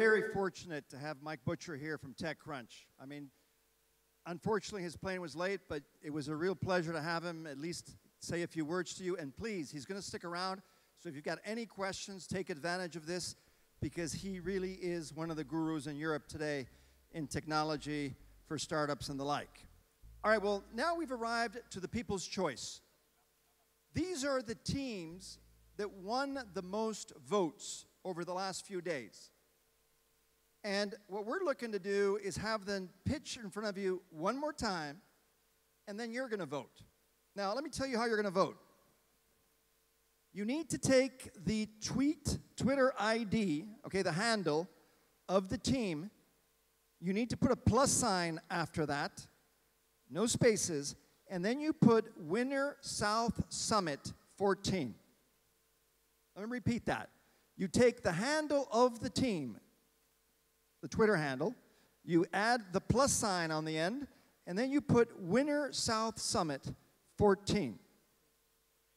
very fortunate to have Mike Butcher here from TechCrunch. I mean, unfortunately, his plane was late, but it was a real pleasure to have him at least say a few words to you. And please, he's going to stick around. So if you've got any questions, take advantage of this, because he really is one of the gurus in Europe today in technology for startups and the like. All right, well, now we've arrived to the People's Choice. These are the teams that won the most votes over the last few days. And what we're looking to do is have them pitch in front of you one more time, and then you're going to vote. Now, let me tell you how you're going to vote. You need to take the Twitter ID, okay, the handle of the team. You need to put a plus sign after that, no spaces, and then you put Winner South Summit 14. Let me repeat that. You take the handle of the team, the Twitter handle, you add the plus sign on the end, and then you put Winner South Summit 14.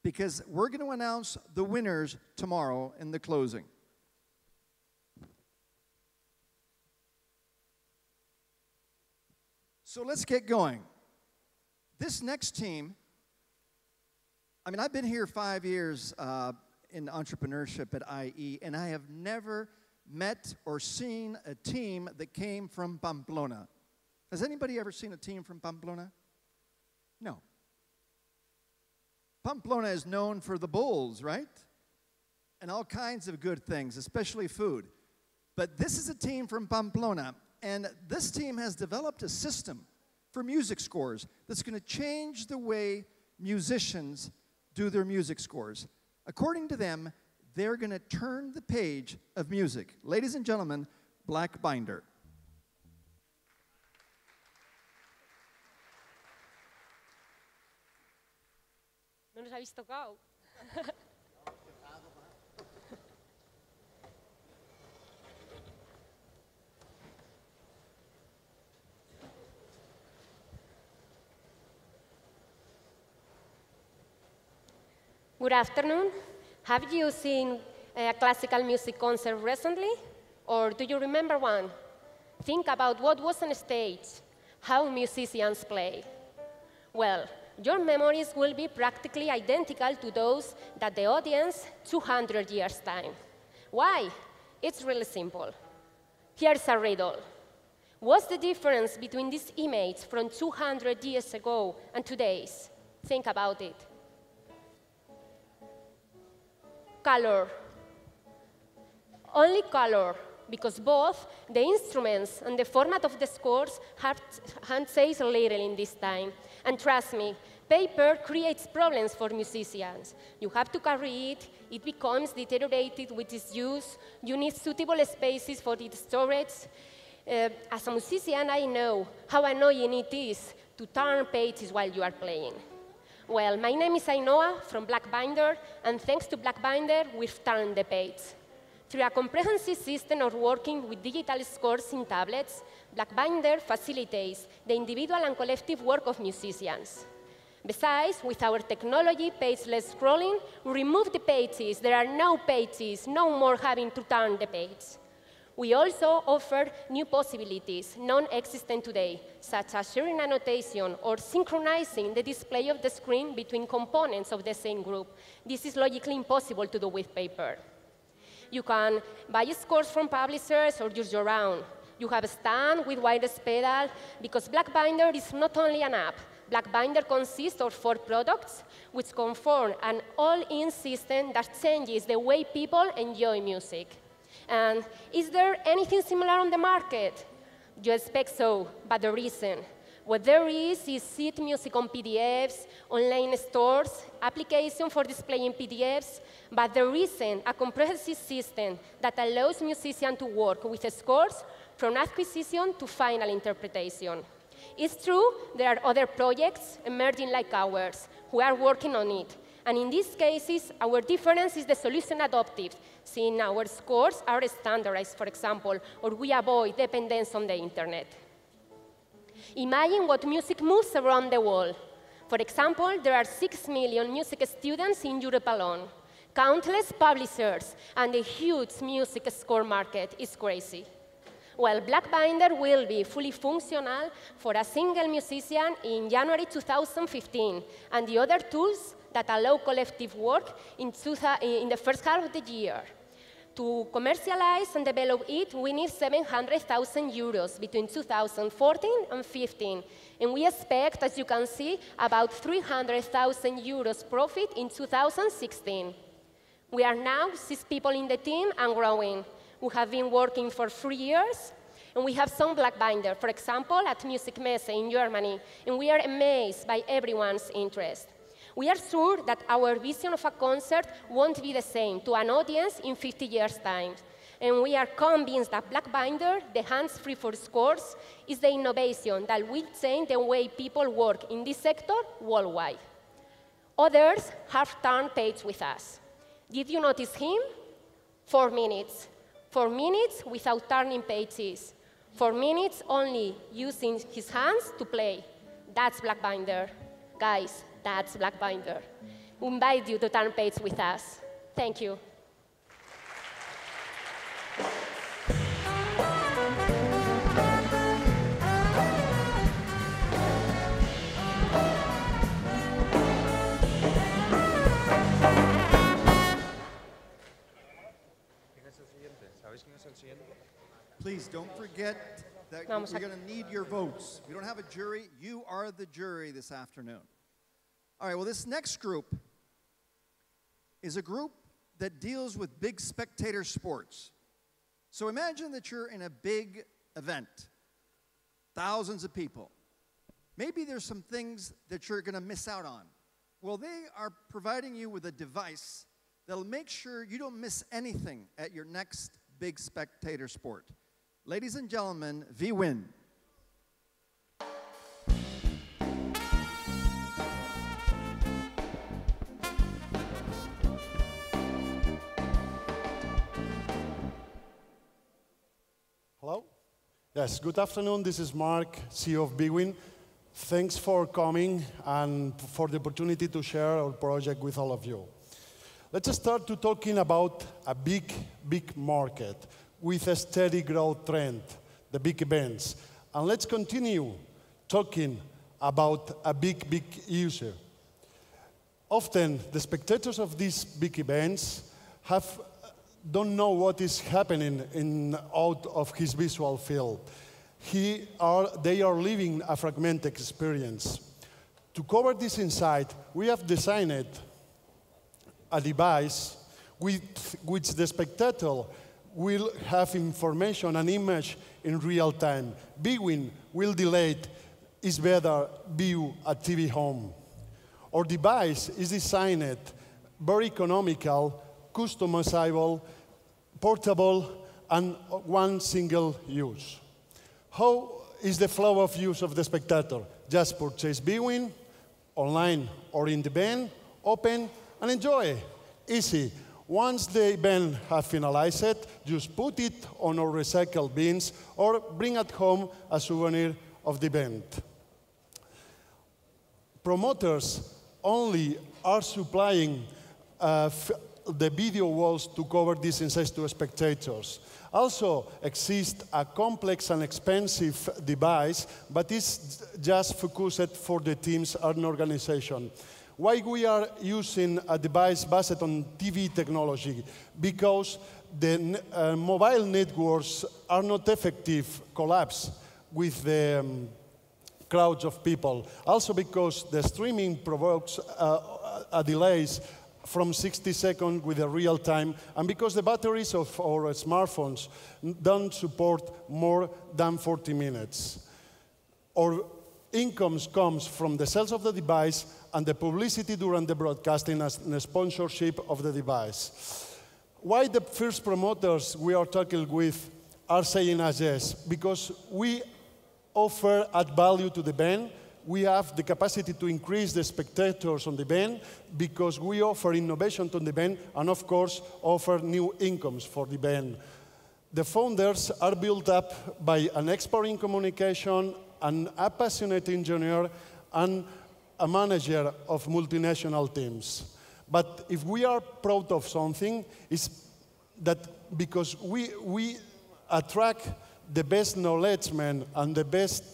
Because we're going to announce the winners tomorrow in the closing. So let's get going. This next team, I mean, I've been here 5 years in entrepreneurship at IE, and I have never met or seen a team that came from Pamplona. Has anybody ever seen a team from Pamplona? No. Pamplona is known for the bulls, right? And all kinds of good things, especially food. But this is a team from Pamplona, and this team has developed a system for music scores that's going to change the way musicians do their music scores. According to them, they're going to turn the page of music. Ladies and gentlemen, Black Binder. No nos ha visto tocado. Good afternoon. Have you seen a classical music concert recently? Or do you remember one? Think about what was on stage, how musicians play. Well, your memories will be practically identical to those that the audience 200 years time. Why? It's really simple. Here's a riddle. What's the difference between this image from 200 years ago and today's? Think about it. Color. Only color, because both the instruments and the format of the scores have says little in this time. And trust me, paper creates problems for musicians. You have to carry it, it becomes deteriorated with its use, you need suitable spaces for its storage. As a musician, I know how annoying it is to turn pages while you are playing. Well, my name is Ainhoa from Black Binder, and thanks to Black Binder, we've turned the page. Through a comprehensive system of working with digital scores in tablets, Black Binder facilitates the individual and collective work of musicians. Besides, with our technology, page-less scrolling, we remove the pages. There are no pages, no more having to turn the page. We also offer new possibilities, non-existent today, such as sharing annotation or synchronizing the display of the screen between components of the same group. This is logically impossible to do with paper. You can buy scores from publishers or use your own. You have a stand with wireless pedal, because Black Binder is not only an app. Black Binder consists of 4 products, which conform an all-in system that changes the way people enjoy music. And is there anything similar on the market? You expect so, but there isn't. What there is sheet music on PDFs, online stores, application for displaying PDFs, but there isn't a comprehensive system that allows musicians to work with scores from acquisition to final interpretation. It's true, there are other projects emerging like ours who are working on it. And in these cases, our difference is the solution adopted, since our scores are standardized, for example, or we avoid dependence on the internet. Imagine what music moves around the world. For example, there are 6 million music students in Europe alone, countless publishers, and the huge music score market is crazy. Well, Blackbinder will be fully functional for a single musician in January 2015, and the other tools that allow collective work in the first half of the year. To commercialize and develop it, we need 700,000 euros between 2014 and 15, and we expect, as you can see, about 300,000 euros profit in 2016. We are now 6 people in the team and growing. We have been working for 3 years, and we have some Blackbinder, for example, at Musikmesse in Germany, and we are amazed by everyone's interest. We are sure that our vision of a concert won't be the same to an audience in 50 years' time, and we are convinced that Blackbinder, the hands-free for scores, is the innovation that will change the way people work in this sector worldwide. Others have turned page with us. Did you notice him? 4 minutes. 4 minutes without turning pages. 4 minutes only using his hands to play. That's Blackbinder. Guys, that's Blackbinder. We invite you to turn page with us. Thank you. Please don't forget that we're going to need your votes. We don't have a jury. You are the jury this afternoon. All right, well, this next group is a group that deals with big spectator sports. So imagine that you're in a big event, thousands of people. Maybe there's some things that you're going to miss out on. Well, they are providing you with a device that'll make sure you don't miss anything at your next big spectator sport. Ladies and gentlemen, vWin. Hello? Yes, good afternoon. This is Mark, CEO of bWin. Thanks for coming and for the opportunity to share our project with all of you. Let's start to talking about a big market with a steady growth trend, the big events. And let's continue talking about a big user. Often, the spectators of these big events don't know what is happening out of his visual field. They are living a fragmented experience. To cover this insight, we have designed a device with which the spectator will have information and image in real time. bWin will delete is better view at TV home. Our device is designed very economical, customizable, portable, and one single use. How is the flow of use of the spectator? Just purchase bWin, online or in the van, open, and enjoy. Easy. Once the event has finalized, just put it on our recycle bins or bring at home a souvenir of the event. Promoters only are supplying the video walls to cover this insights to spectators. Also exists a complex and expensive device, but it's just focused for the teams and organization. Why we are using a device based on TV technology? Because the mobile networks are not effective collapse with the crowds of people. Also because the streaming provokes a delays from 60 seconds with a real time, and because the batteries of our smartphones don't support more than 40 minutes. Our income comes from the sales of the device and the publicity during the broadcasting and the sponsorship of the device. Why the first promoters we are talking with are saying us yes? Because we offer add value to the band. We have the capacity to increase the spectators on the band because we offer innovation to the band and, of course, offer new incomes for the band. The founders are built up by an expert in communication, a passionate engineer, and a manager of multinational teams. But if we are proud of something, it's that because we attract the best knowledgement and the best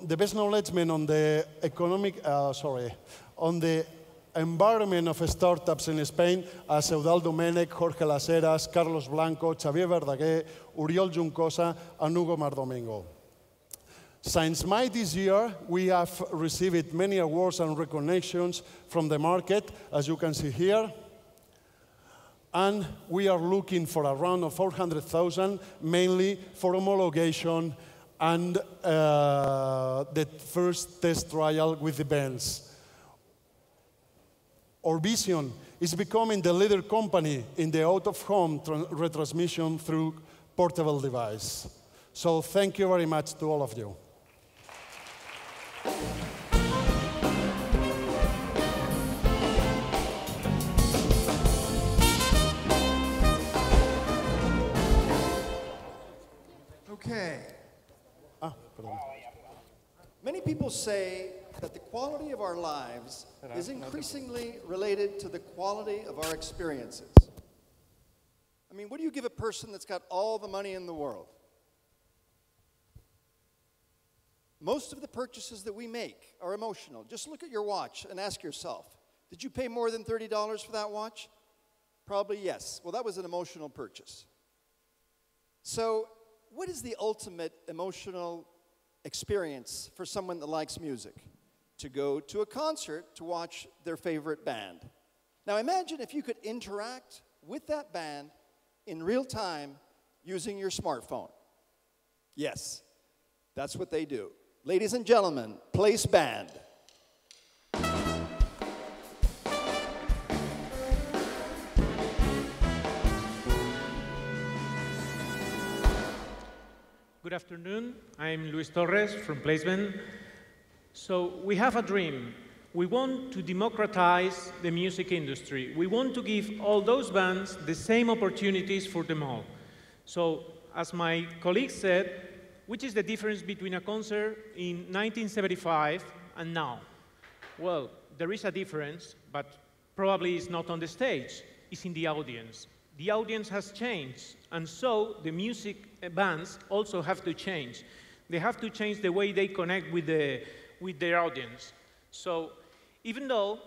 the best knowledgement on the on the environment of startups in Spain as Eudald Domènech, Jorge Las Heras, Carlos Blanco, Xavier Verdaguer, Oriol Juncosa, and Hugo Mardomingo. Since May this year, we have received many awards and recognitions from the market, as you can see here. And we are looking for around 400,000, mainly for homologation and the first test trial with the bands. Our vision is becoming the leader company in the out-of-home retransmission through portable device. So thank you very much to all of you. Okay. Many people say that the quality of our lives is increasingly related to the quality of our experiences. I mean, what do you give a person that's got all the money in the world? Most of the purchases that we make are emotional. Just look at your watch and ask yourself, did you pay more than $30 for that watch? Probably yes. Well, that was an emotional purchase. So, what is the ultimate emotional experience for someone that likes music? To go to a concert to watch their favorite band. Now imagine if you could interact with that band in real time using your smartphone. Yes, that's what they do. Ladies and gentlemen, Place Band. Good afternoon. I'm Luis Torres from Place Band. So we have a dream. We want to democratize the music industry. We want to give all those bands the same opportunities for them all. So as my colleague said, which is the difference between a concert in 1975 and now? Well, there is a difference, but probably it's not on the stage. It's in the audience. The audience has changed, and so the music bands also have to change. They have to change the way they connect with their audience. So even though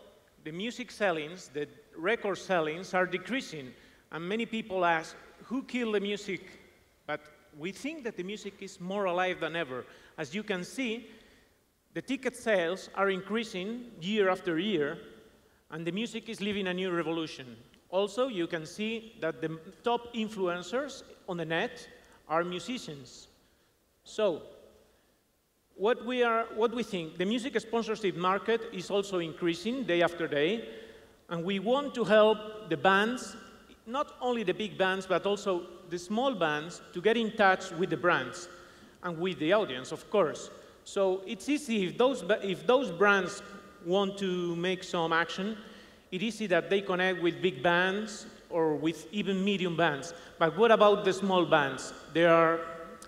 the music sellings, the record sellings are decreasing, and many people ask, who killed the music? But we think that the music is more alive than ever. As you can see, the ticket sales are increasing year after year, and the music is living a new revolution. Also, you can see that the top influencers on the net are musicians. So, what we think, the music sponsorship market is also increasing day after day, and we want to help the bands, not only the big bands, but also the small bands, to get in touch with the brands and with the audience, of course. So it's easy if those brands want to make some action, it's easy that they connect with big bands or with even medium bands. But what about the small bands? They are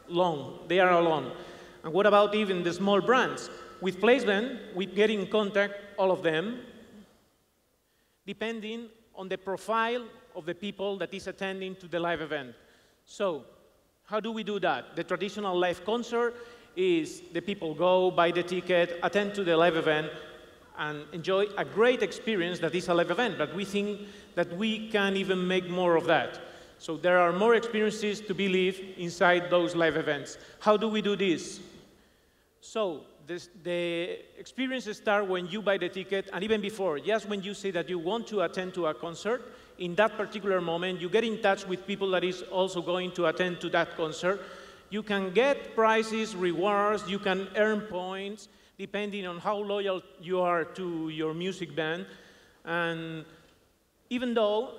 alone. And what about even the small brands? With Place Band, we get in contact, all of them, depending on the profile of the people that is attending to the live event. So, how do we do that? The traditional live concert is the people go, buy the ticket, attend to the live event, and enjoy a great experience that is a live event. But we think that we can even make more of that. So there are more experiences to be lived inside those live events. How do we do this? So the experiences start when you buy the ticket, and even before, just when you say that you want to attend to a concert, in that particular moment, you get in touch with people that is also going to attend to that concert. You can get prizes, rewards, you can earn points, depending on how loyal you are to your music band. And even though,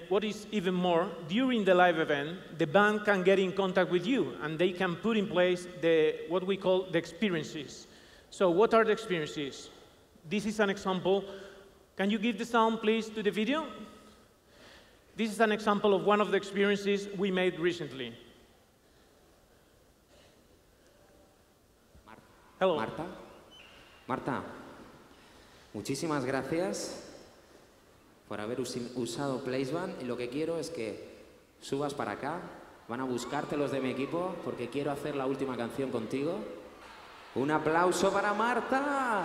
what is even more, during the live event, the band can get in contact with you, and they can put in place what we call the experiences. So what are the experiences? This is an example. Can you give the sound, please, to the video? This is an example of one of the experiences we made recently. Hello. Marta, muchísimas gracias por haber usado Place Band, y lo que quiero es que subas para acá Van a buscarte los de mi equipo porque quiero hacer la última canción contigo. Un aplauso para Marta.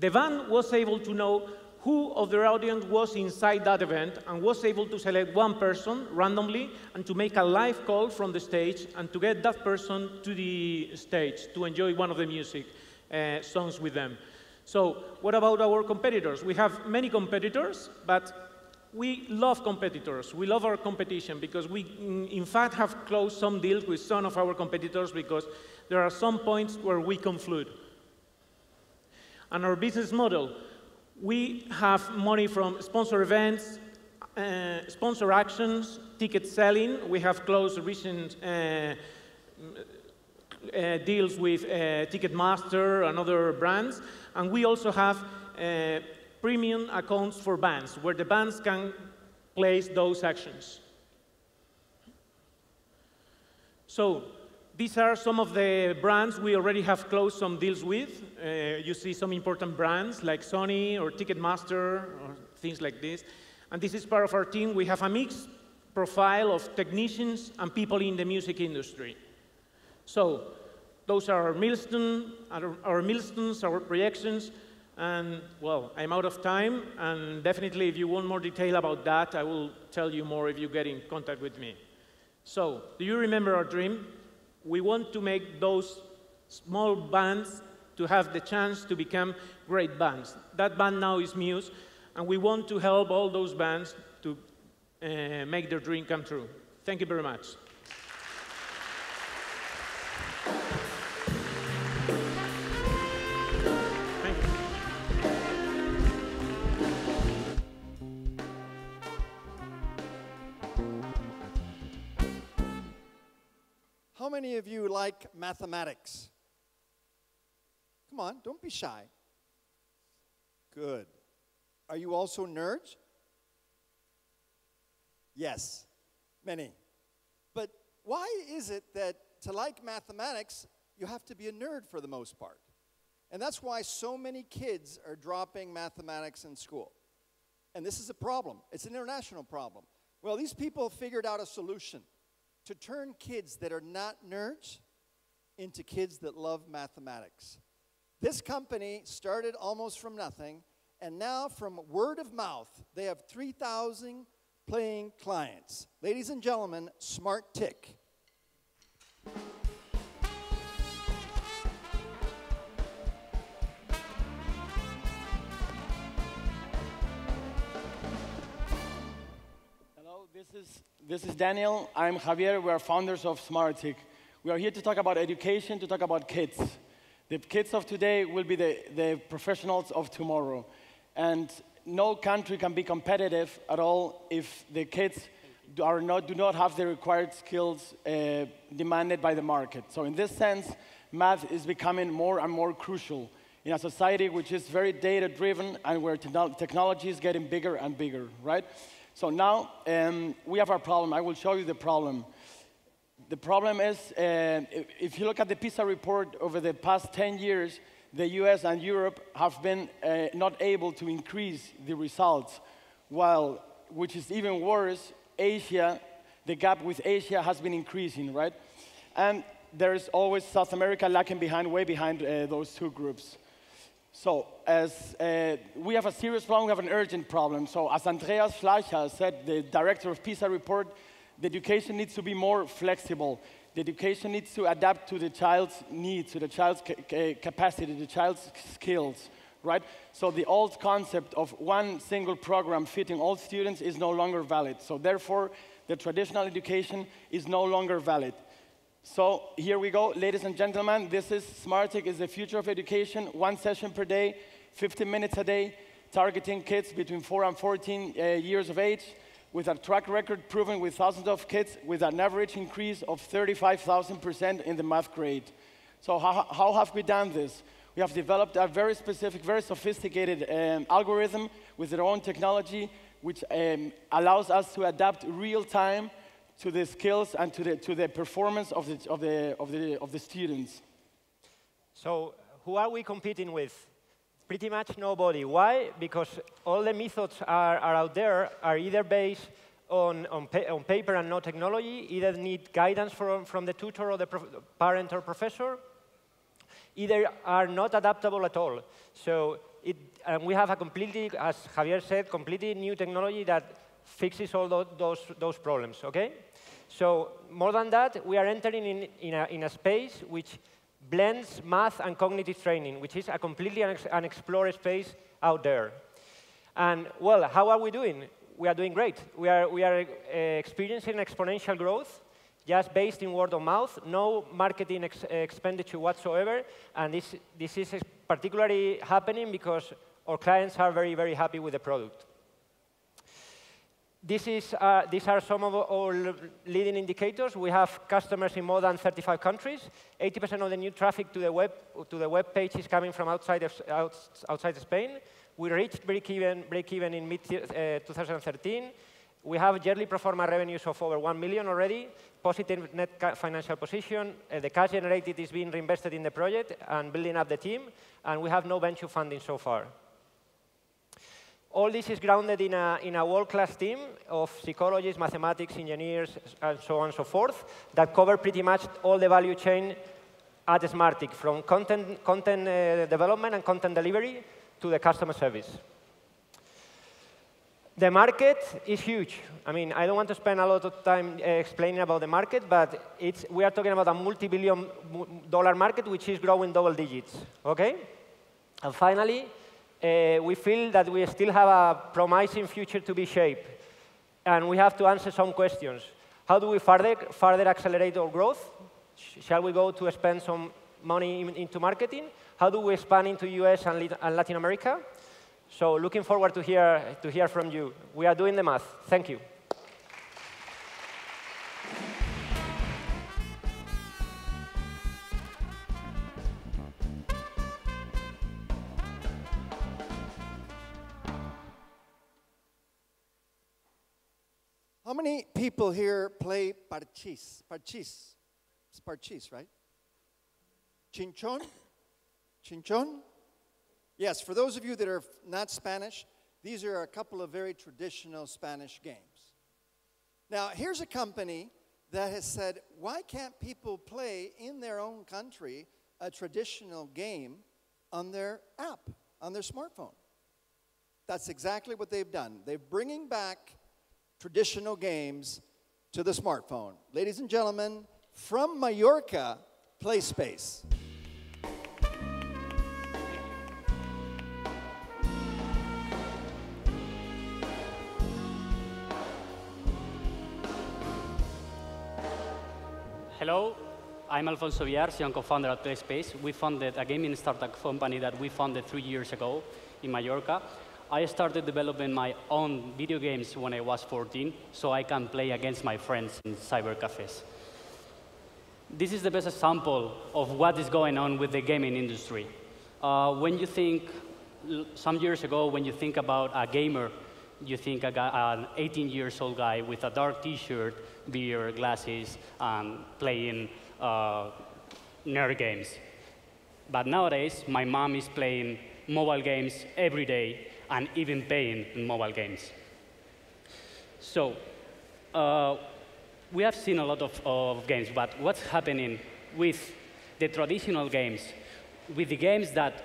The band was able to know who of their audience was inside that event and was able to select one person randomly and to make a live call from the stage and to get that person to the stage to enjoy one of the music songs with them. So what about our competitors? We have many competitors, but we love competitors. We love our competition because we, in fact, have closed some deals with some of our competitors because there are some points where we conflude. And our business model, we have money from sponsor events, sponsor actions, ticket selling. We have closed recent deals with Ticketmaster and other brands. And we also have premium accounts for bands, where the bands can place those actions. So these are some of the brands we already have closed some deals with. You see some important brands like Sony or Ticketmaster or things like this. And this is part of our team. We have a mixed profile of technicians and people in the music industry. So those are our milestones, our projections. And, well, I'm out of time. And definitely, if you want more detail about that, I will tell you more if you get in contact with me. So do you remember our dream? We want to make those small bands to have the chance to become great bands. That band now is Muse, and we want to help all those bands to make their dream come true. Thank you very much. Thank you. How many of you like mathematics? Come on, don't be shy. Good. Are you also nerds? Yes, many. But why is it that to like mathematics, you have to be a nerd for the most part? And that's why so many kids are dropping mathematics in school. And this is a problem. It's an international problem. Well, these people figured out a solution to turn kids that are not nerds into kids that love mathematics. This company started almost from nothing, and now from word of mouth, they have 3,000 paying clients. Ladies and gentlemen, SmartTick. Hello, this is Daniel. I'm Javier. We are founders of SmartTick. We are here to talk about education, to talk about kids. The kids of today will be the professionals of tomorrow. And no country can be competitive at all if the kids do not have the required skills demanded by the market. So in this sense, math is becoming more and more crucial in a society which is very data-driven and where technology is getting bigger and bigger, right? So now we have our problem. I will show you the problem. The problem is, if you look at the PISA report over the past 10 years, the US and Europe have been not able to increase the results, which is even worse, Asia, the gap with Asia has been increasing, right? And there's always South America lagging behind, way behind those two groups. So as we have a serious problem, we have an urgent problem. So as Andreas Fleischer said, the director of PISA report, the education needs to be more flexible. The education needs to adapt to the child's needs, to the child's capacity, the child's skills, right? So the old concept of one single program fitting all students is no longer valid. So therefore, the traditional education is no longer valid. So here we go, ladies and gentlemen, this is SmartTick, is the future of education, 1 session per day, 15 minutes a day, targeting kids between 4 and 14 years of age, with a track record proven with thousands of kids with an average increase of 35,000% in the math grade. So how have we done this? We have developed a very specific, very sophisticated algorithm with their own technology, which allows us to adapt real time to the skills and to the performance of the students. So who are we competing with? Pretty much nobody. Why? Because all the methods are out there are either based on paper and no technology, either need guidance from the tutor or the parent or professor, either are not adaptable at all. So we have a completely, as Javier said, completely new technology that fixes all those problems, okay? So more than that, we are entering in a space which blends math and cognitive training, which is a completely unexplored space out there. And, well, how are we doing? We are doing great. We are experiencing exponential growth, just based in word of mouth, no marketing expenditure whatsoever, and this is particularly happening because our clients are very, very happy with the product. These are some of our leading indicators. We have customers in more than 35 countries. 80% of the new traffic to the web page is coming from outside Spain. We reached break-even in mid-2013. We have yearly pro forma revenues of over 1 million already, positive net financial position. The cash generated is being reinvested in the project and building up the team, and we have no venture funding so far. All this is grounded in a world-class team of psychologists, mathematics, engineers, and so on and so forth that cover pretty much all the value chain at Smartick, from content development and content delivery to the customer service. The market is huge. I mean, I don't want to spend a lot of time explaining about the market, but we are talking about a multi-billion-dollar market which is growing double digits, okay? And finally, we feel that we still have a promising future to be shaped, and we have to answer some questions. How do we further accelerate our growth? Shall we go to spend some money into marketing? How do we expand into US and Latin America? So looking forward to hear from you. We are doing the math. Thank you. How many people here play parchís? Parchís. It's parchís, right? Chinchón? Chinchón? Yes, for those of you that are not Spanish, these are a couple of very traditional Spanish games. Now, here's a company that has said, why can't people play in their own country a traditional game on their app, on their smartphone? That's exactly what they've done. They're bringing back traditional games to the smartphone. Ladies and gentlemen, from Mallorca, PlaySpace. Hello, I'm Alfonso Villar, young co-founder at PlaySpace. We founded a gaming startup company that we founded 3 years ago in Mallorca. I started developing my own video games when I was 14, so I can play against my friends in cyber cafes. This is the best example of what is going on with the gaming industry. When you think, some years ago, when you think about a gamer, you think an 18-year-old guy with a dark T-shirt, beer, glasses, and playing nerd games. But nowadays, my mom is playing mobile games every day, and even paying in mobile games. So we have seen a lot of games, but what's happening with the traditional games, with the games that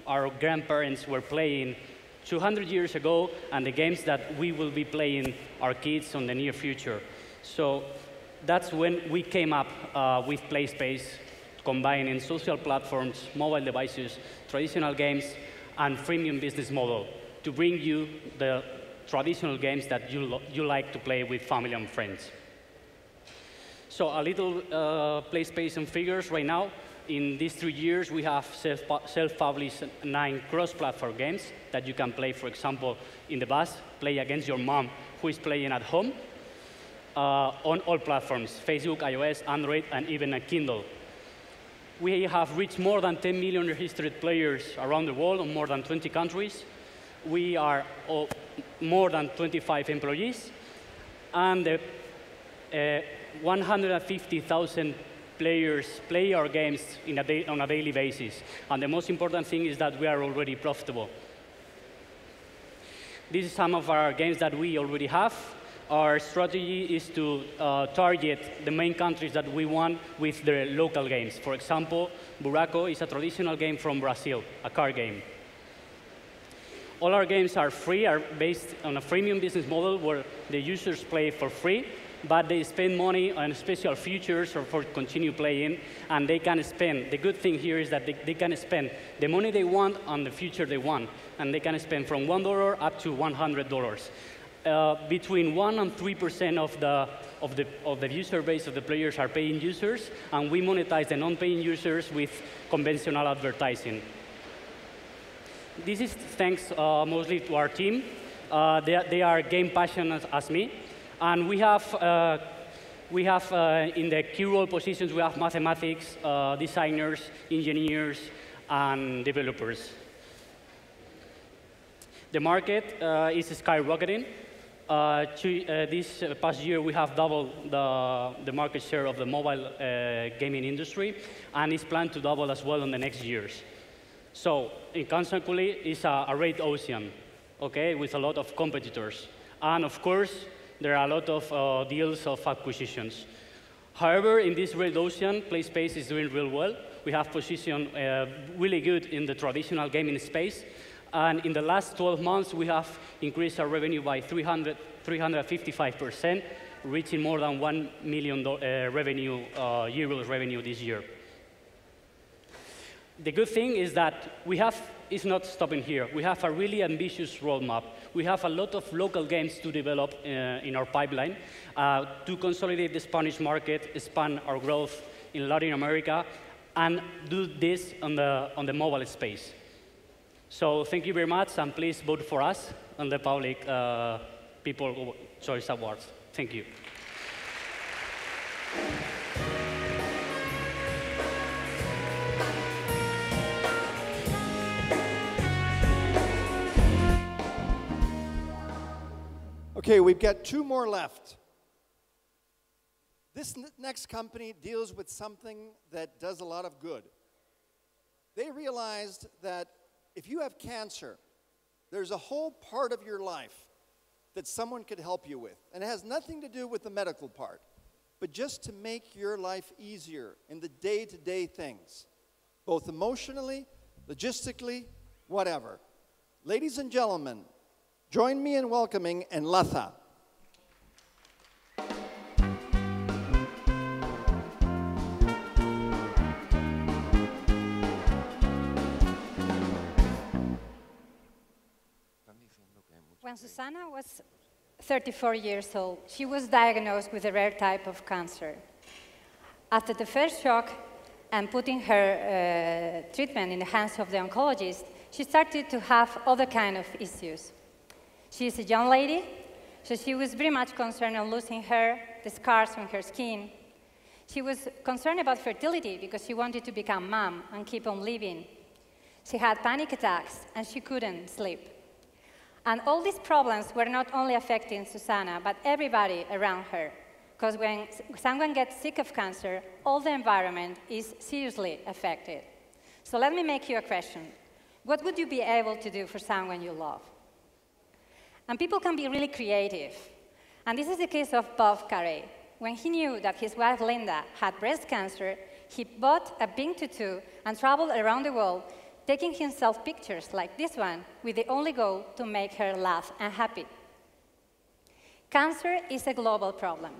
our grandparents were playing 200 years ago, and the games that we will be playing our kids in the near future? So that's when we came up with PlaySpace, combining social platforms, mobile devices, traditional games, and freemium business model to bring you the traditional games that you like to play with family and friends. So a little PlaySpace and figures right now. In these 3 years, we have self-published 9 cross-platform games that you can play, for example, in the bus, play against your mom who is playing at home on all platforms, Facebook, iOS, Android, and even a Kindle. We have reached more than 10 million registered players around the world in more than 20 countries. We are more than 25 employees, and 150,000 players play our games on a daily basis. And the most important thing is that we are already profitable. This is some of our games that we already have. Our strategy is to target the main countries that we want with the local games. For example, Buraco is a traditional game from Brazil, a card game. All our games are free, are based on a freemium business model where the users play for free, but they spend money on special features or for continue playing, and they can spend. The good thing here is that they can spend the money they want on the feature they want, and they can spend from $1 up to $100. Between 1% and 3% of the user base of the players are paying users, and we monetize the non-paying users with conventional advertising. This is thanks mostly to our team. They are game passionate as me, and we have in the key role positions we have mathematics, designers, engineers, and developers. The market is skyrocketing. This past year, we have doubled the market share of the mobile gaming industry, and it's planned to double as well in the next years. So, consequently, it's a red ocean, okay, with a lot of competitors. And of course, there are a lot of deals of acquisitions. However, in this red ocean, PlaySpace is doing real well. We have positioned really good in the traditional gaming space. And in the last 12 months, we have increased our revenue by 355%, reaching more than €1 million euros revenue this year. The good thing is that it's not stopping here. We have a really ambitious roadmap. We have a lot of local games to develop in our pipeline to consolidate the Spanish market, expand our growth in Latin America, and do this on the mobile space. So thank you very much, and please vote for us on the Public People Choice Awards. Thank you. Okay, we've got two more left. This next company deals with something that does a lot of good. They realized that if you have cancer, there's a whole part of your life that someone could help you with. And it has nothing to do with the medical part, but just to make your life easier in the day-to-day things, both emotionally, logistically, whatever. Ladies and gentlemen, join me in welcoming Enlaza. When Susana was 34 years old, she was diagnosed with a rare type of cancer. After the first shock and putting her treatment in the hands of the oncologist, she started to have other kind of issues. She is a young lady, so she was very much concerned on losing hair, the scars on her skin. She was concerned about fertility because she wanted to become mom and keep on living. She had panic attacks and she couldn't sleep. And all these problems were not only affecting Susana, but everybody around her. Because when someone gets sick of cancer, all the environment is seriously affected. So let me make you a question. What would you be able to do for someone you love? And people can be really creative. And this is the case of Bob Carey. When he knew that his wife Linda had breast cancer, he bought a pink tutu and traveled around the world, taking himself pictures like this one with the only goal to make her laugh and happy. Cancer is a global problem.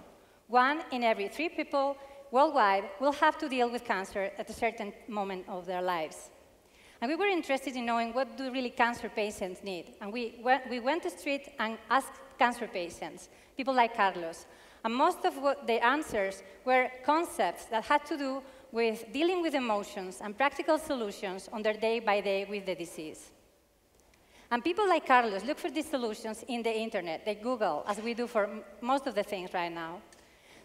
1 in every 3 people worldwide will have to deal with cancer at a certain moment of their lives. And we were interested in knowing what do really cancer patients need. And we went to the street and asked cancer patients, people like Carlos. And most of the answers were concepts that had to do with dealing with emotions and practical solutions on their day-by-day with the disease. And people like Carlos look for these solutions in the internet. They Google, as we do for most of the things right now.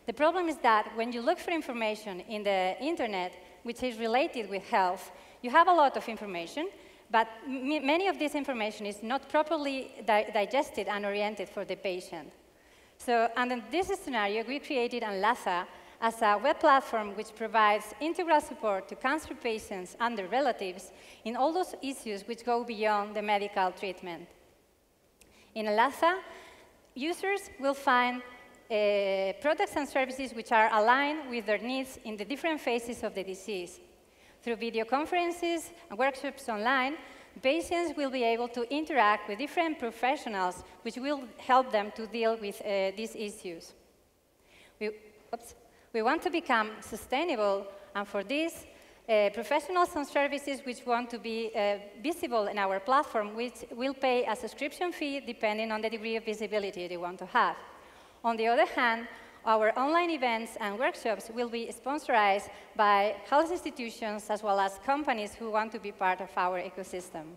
The problem is that when you look for information in the internet, which is related with health, you have a lot of information, but many of this information is not properly digested and oriented for the patient. So under this scenario, we created Enlaza, as a web platform which provides integral support to cancer patients and their relatives in all those issues which go beyond the medical treatment. In Enlaza, users will find products and services which are aligned with their needs in the different phases of the disease. Through video conferences and workshops online, patients will be able to interact with different professionals which will help them to deal with these issues. We want to become sustainable, and for this, professionals and services which want to be visible in our platform which will pay a subscription fee depending on the degree of visibility they want to have. On the other hand, our online events and workshops will be sponsored by health institutions as well as companies who want to be part of our ecosystem.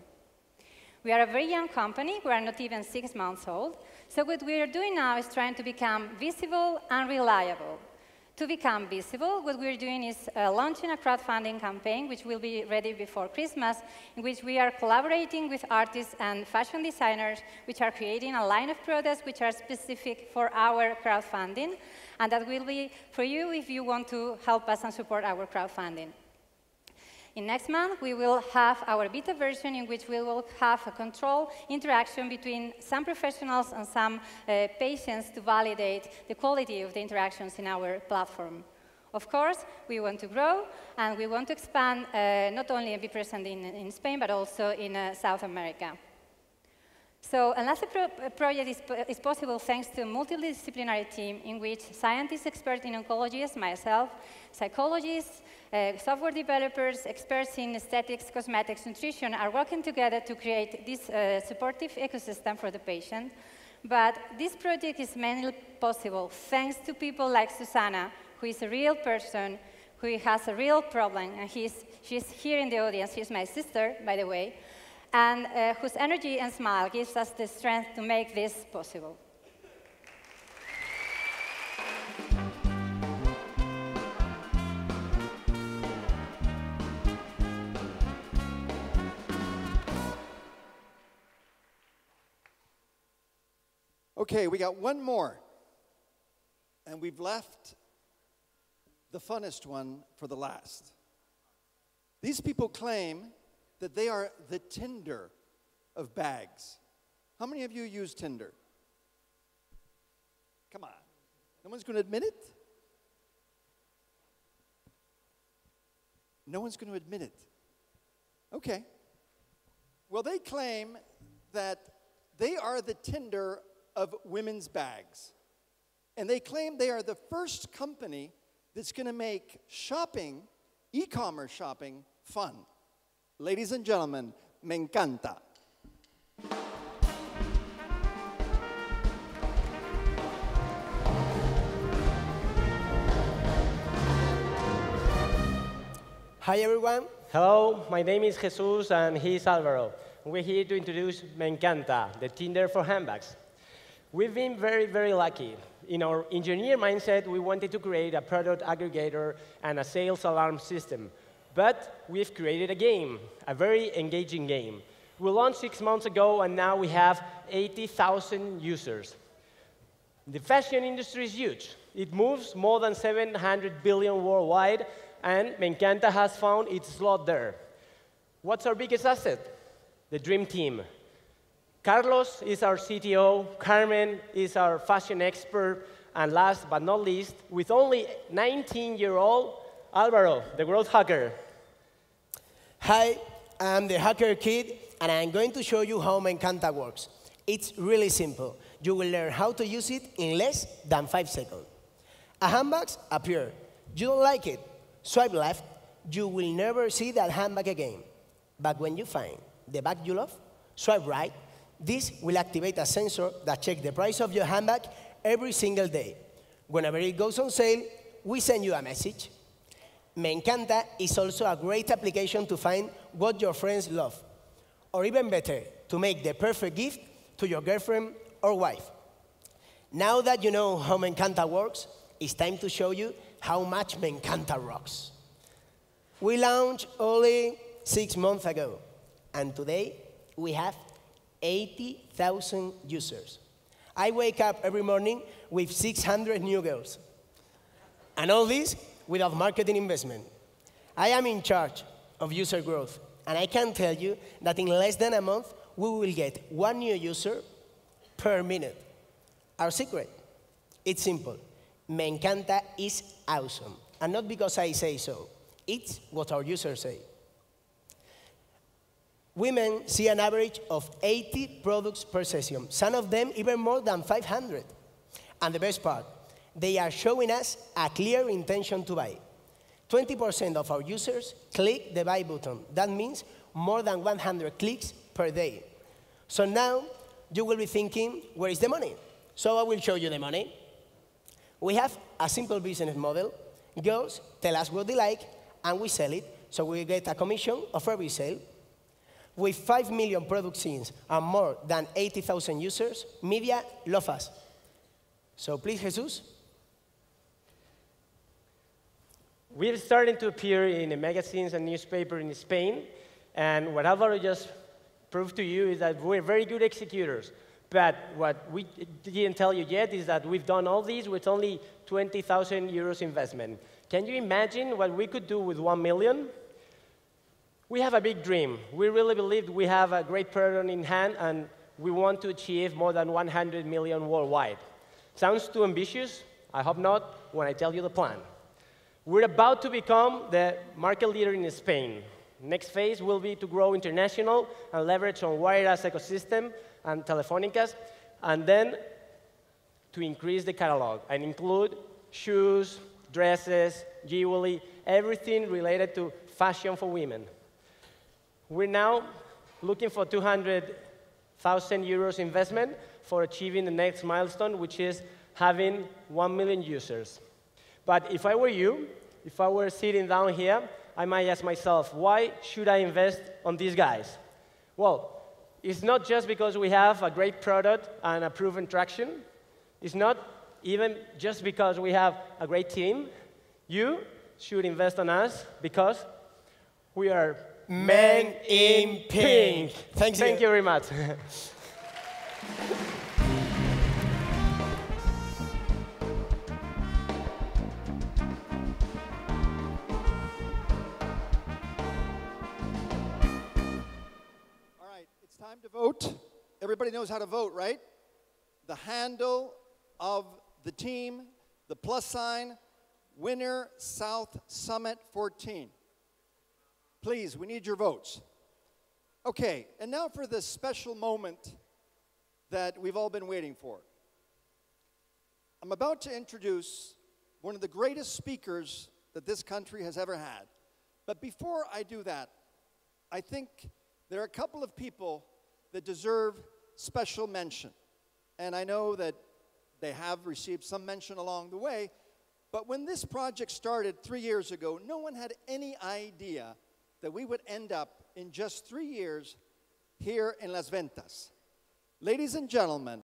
We are a very young company. We are not even 6 months old. So what we are doing now is trying to become visible and reliable. To become visible, what we're doing is launching a crowdfunding campaign, which will be ready before Christmas, in which we are collaborating with artists and fashion designers, which are creating a line of products which are specific for our crowdfunding, and that will be for you if you want to help us and support our crowdfunding. In next month, we will have our beta version in which we will have a control interaction between some professionals and some patients to validate the quality of the interactions in our platform. Of course, we want to grow, and we want to expand not only and be present in Spain, but also in South America. So Enlace project is possible thanks to a multidisciplinary team in which scientists expert in oncology as myself, psychologists, software developers, experts in aesthetics, cosmetics, nutrition are working together to create this supportive ecosystem for the patient. But this project is mainly possible thanks to people like Susana, who is a real person, who has a real problem, and she's here in the audience. She's my sister, by the way, and whose energy and smile gives us the strength to make this possible. Okay, we got one more. And we've left the funnest one for the last. These people claim that they are the Tinder of bags. How many of you use Tinder? Come on. No one's going to admit it? No one's going to admit it. Okay. Well, they claim that they are the Tinder of women's bags. And they claim they are the first company that's going to make shopping, e-commerce shopping, fun. Ladies and gentlemen, Me Encanta. Hi, everyone. Hello, my name is Jesus, and he's Alvaro. We're here to introduce Me Encanta, the Tinder for handbags. We've been very, very lucky. In our engineer mindset, we wanted to create a product aggregator and a sales alarm system. But we've created a game, a very engaging game. We launched 6 months ago, and now we have 80,000 users. The fashion industry is huge. It moves more than 700 billion worldwide, and Me Encanta has found its slot there. What's our biggest asset? The dream team. Carlos is our CTO, Carmen is our fashion expert, and last but not least, with only 19-year-old Alvaro, the growth hacker. Hi, I'm the hacker kid, and I'm going to show you how Me Encanta works. It's really simple. You will learn how to use it in less than 5 seconds. A handbag appears. You don't like it. Swipe left. You will never see that handbag again. But when you find the bag you love, swipe right. This will activate a sensor that checks the price of your handbag every single day. Whenever it goes on sale, we send you a message. Me Encanta is also a great application to find what your friends love, or even better, to make the perfect gift to your girlfriend or wife. Now that you know how Me Encanta works, it's time to show you how much Me Encanta rocks. We launched only 6 months ago, and today we have 80,000 users. I wake up every morning with 600 new girls. And all this without marketing investment. I am in charge of user growth, and I can tell you that in less than a month, we will get 1 new user per minute. Our secret, it's simple. Me Encanta is awesome, and not because I say so. It's what our users say. Women see an average of 80 products per session, some of them even more than 500. And the best part, they are showing us a clear intention to buy. 20% of our users click the buy button. That means more than 100 clicks per day. So now you will be thinking, where is the money? So I will show you the money. We have a simple business model. Girls tell us what they like, and we sell it, so we get a commission of every sale. With 5 million product scenes and more than 80,000 users, media love us. So please, Jesus. We're starting to appear in the magazines and newspapers in Spain, and what Álvaro just proved to you is that we're very good executors. But what we didn't tell you yet is that we've done all these with only 20,000 euros investment. Can you imagine what we could do with 1 million? We have a big dream. We really believe we have a great product in hand, and we want to achieve more than 100 million worldwide. Sounds too ambitious? I hope not when I tell you the plan. We're about to become the market leader in Spain. Next phase will be to grow international and leverage on wireless ecosystem and Telefónicas, and then to increase the catalog and include shoes, dresses, jewelry, everything related to fashion for women. We're now looking for 200,000 euros investment for achieving the next milestone, which is having 1 million users. But if I were you, if I were sitting down here, I might ask myself, why should I invest on these guys? Well, it's not just because we have a great product and a proven traction. It's not even just because we have a great team. You should invest on us because we are Men in Pink. Thank you. Thank you very much. Time to vote. Everybody knows how to vote, right? The handle of the team, the plus sign, Winner South Summit 14. Please, we need your votes. Okay, and now for this special moment that we've all been waiting for. I'm about to introduce one of the greatest speakers that this country has ever had. But before I do that, I think there are a couple of people that deserve special mention. And I know that they have received some mention along the way, but when this project started 3 years ago, no one had any idea that we would end up in just 3 years here in Las Ventas. Ladies and gentlemen,